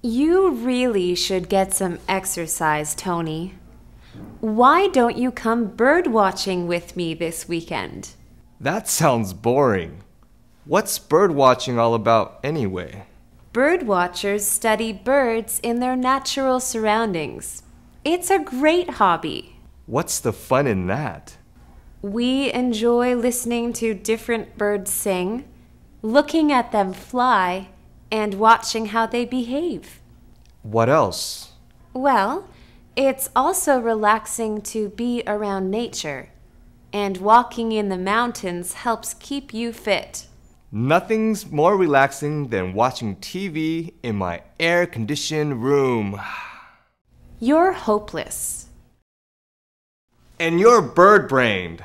You really should get some exercise, Tony. Why don't you come bird watching with me this weekend? That sounds boring. What's bird watching all about anyway? Bird watchers study birds in their natural surroundings. It's a great hobby. What's the fun in that? We enjoy listening to different birds sing, looking at them fly, and watching how they behave. What else? Well, it's also relaxing to be around nature, and walking in the mountains helps keep you fit. Nothing's more relaxing than watching TV in my air-conditioned room. You're hopeless. And you're bird-brained.